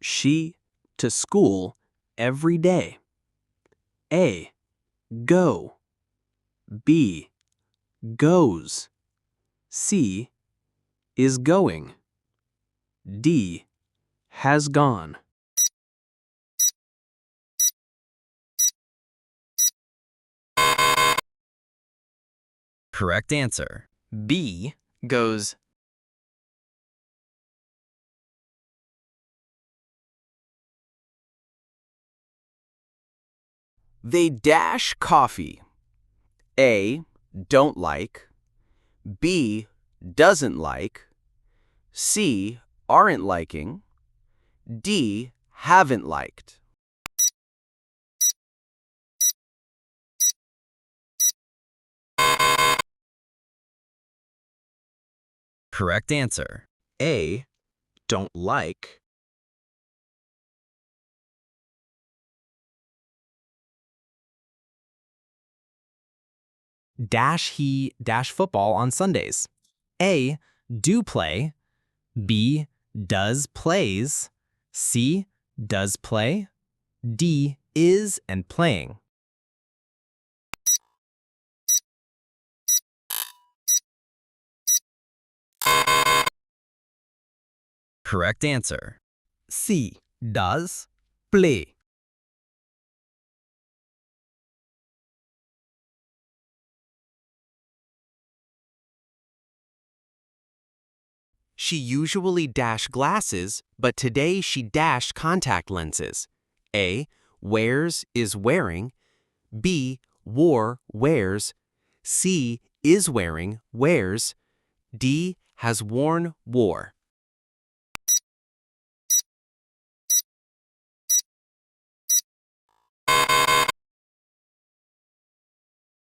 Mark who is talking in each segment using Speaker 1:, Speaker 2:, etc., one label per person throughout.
Speaker 1: She to school every day. A. Go. B. Goes. C. Is going. D. Has gone.
Speaker 2: Correct answer. B. Goes.
Speaker 1: They dash coffee. A. Don't like. B. Doesn't like. C. Aren't liking. D. Haven't liked.
Speaker 2: Correct answer. A. Don't like. He football on Sundays. A. Do play. B. Does plays. C. Does play. D. Is and playing. Correct answer. C. Does play.
Speaker 1: She usually dash glasses, but today she dashed contact lenses. A. Wears is wearing. B. Wore wears. C. Is wearing wears. D. Has worn wore.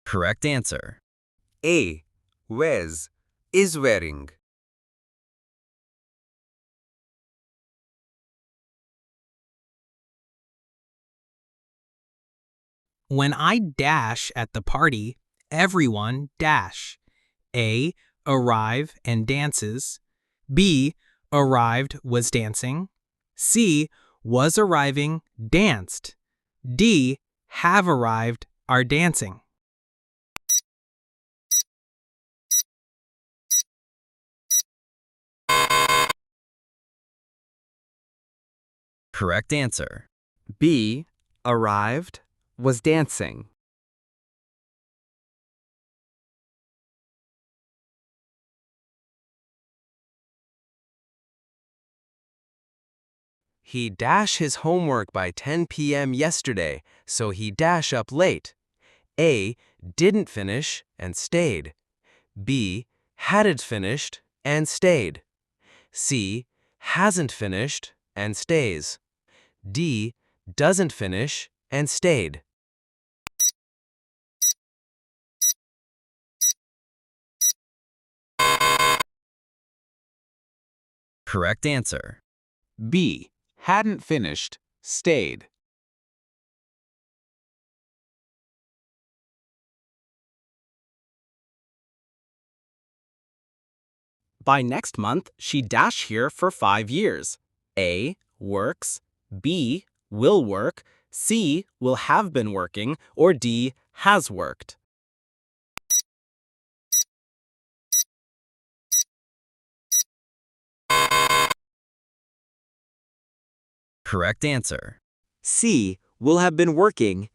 Speaker 2: Correct answer.
Speaker 3: A. Wears is wearing.
Speaker 4: When I dash at the party, everyone dash. A. Arrive and dances. B. Arrived was dancing. C. Was arriving danced. D. Have arrived are dancing.
Speaker 2: Correct answer.
Speaker 3: B. Arrived was dancing.
Speaker 1: He dash his homework by 10 p.m. yesterday, so he dash up late. A. Didn't finish and stayed. B. Hadn't finished and stayed. C. Hasn't finished and stays. D. Doesn't finish and stayed.
Speaker 2: Correct answer.
Speaker 5: B. Hadn't finished, stayed.
Speaker 1: By next month, she dash here for 5 years. A. Works. B. Will work. C. Will have been working. Or D. Has worked.
Speaker 2: Correct answer.
Speaker 3: C. Will have been working.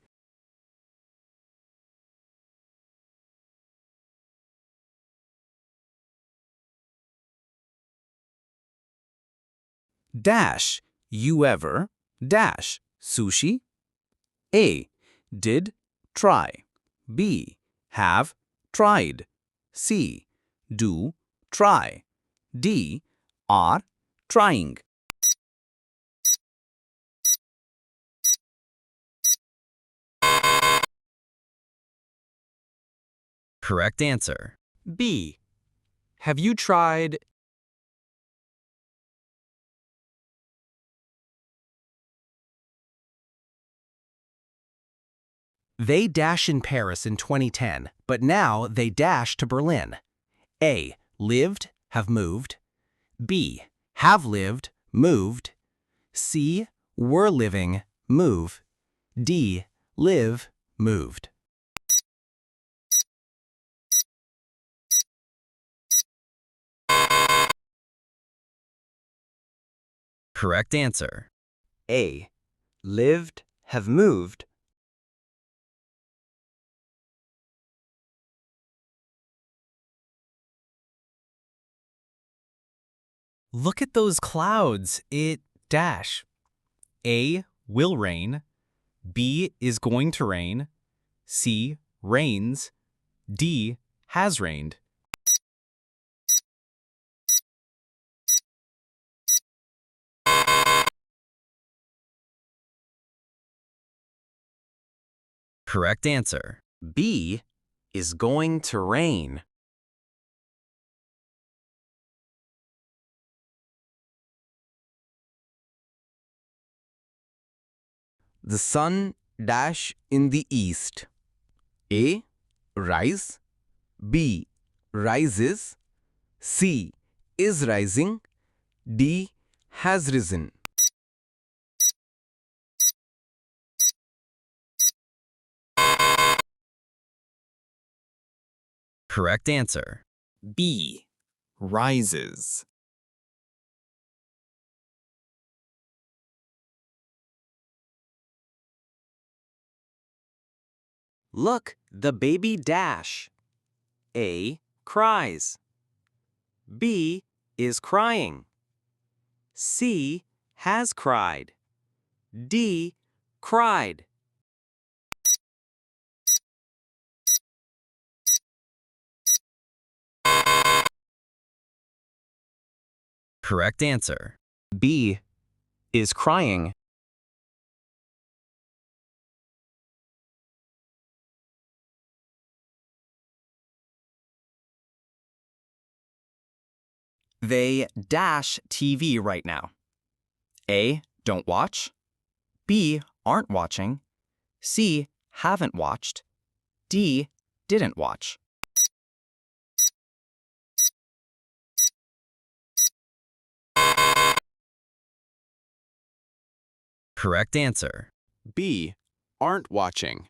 Speaker 5: Dash, you ever, dash, sushi? A. Did, try. B. Have, tried. C. Do, try. D. Are, trying.
Speaker 2: Correct answer.
Speaker 3: B. Have you tried
Speaker 1: They dash in Paris in 2010, but now they dash to Berlin. A. Lived, have moved. B. Have lived, moved. C. Were living, move. D. Live, moved.
Speaker 2: Correct answer.
Speaker 3: A. Lived, have moved.
Speaker 4: Look at those clouds. It dash. A. Will rain. B. Is going to rain. C. Rains. D. Has rained.
Speaker 2: Correct answer.
Speaker 1: B. Is going to rain. The sun dash in the east. A. Rise. B. Rises. C. Is rising. D. Has risen.
Speaker 2: Correct answer.
Speaker 5: B. Rises.
Speaker 1: Look, the baby dash. A. Cries. B. Is crying. C. Has cried. D. Cried.
Speaker 2: Correct answer.
Speaker 1: B. Is crying. They dash TV right now. A. Don't watch. B. Aren't watching. C. Haven't watched. D. Didn't watch.
Speaker 2: Correct answer.
Speaker 5: B. Aren't watching.